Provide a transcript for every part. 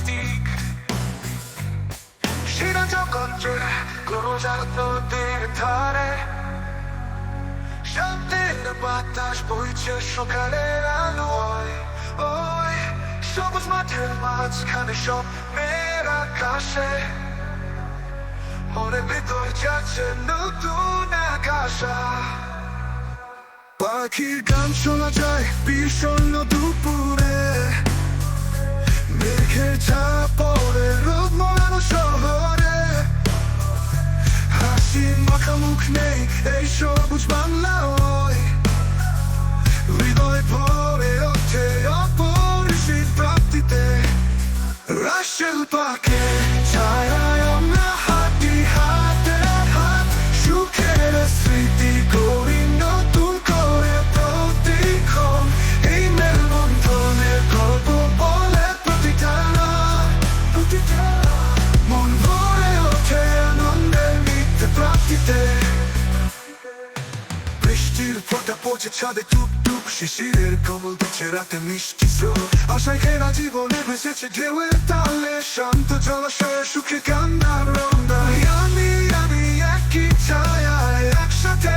mystic সেরা যখন চলে গরুজাত নদীর ধারে সামনের বাতাস বইছে সকালের আলোয় ওই সবুজ মাঠের মাঝখানে সব মেয়ের আকাশে মনের ভিতর যাচ্ছে নতুন আকাশা পাখির গান শোনা যায় বিষণ্ণ দুপুরে মেঘের ছাপ পড়ে রোদ মোড়ানো শহরে হাসি মাখা মুখ নেই এই সবুজ বাংলায় হৃদয় ভরে ওঠে অপরিচিত প্রাপ্তিতে রাশেল পাকে ছায়ায় আমরা হাঁটি হাতে হাত সুখের স্মৃতি করি নতুন করে প্রতিক্ষণ এই মেলবন্ধনের গল্প বলে প্রতিটা মন ভরে ওঠে আনন্দের নিত্য প্রাপ্তিতে বৃষ্টির ফোঁটা পড়ছে ছাদে টুক টুক শিশিরের কমল দিচ্ছে রাতে মিষ্টি স্রোত আশায় ঘেরা জীবনে ভেসেছে ঢেউয়ের তালে শান্ত জলাশয়ে সুখে কান্নার রঙায় আমি একই ছায়ায় একসাথে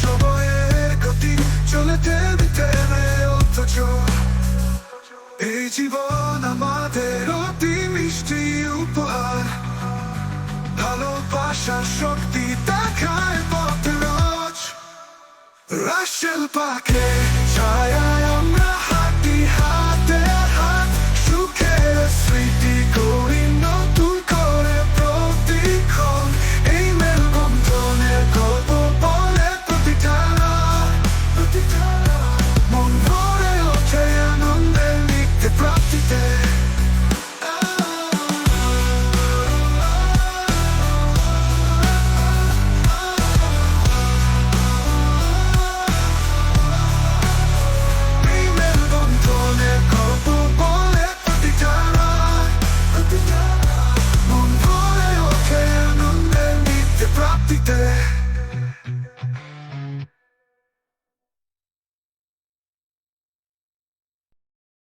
সময়ের গতি চলে থেমে থেমে অথচ এই জীবন আমাদের অতি মিষ্টি উপহার ভালোবাসার শক্তি দেখায় পথ রোজ রাশেল পাকে ছায়ায় আমরা হাঁটি হাতে হাত সুখের স্মৃতি করি নতুন করে প্রতিক্ষণ এই মেলবন্ধনের গল্প বলে প্রতিটা মন ভরে ওঠে আনন্দের নিত্য প্রাপ্তিতে মন ভরে ওঠে আনন্দের নিত্য প্রাপ্তিতে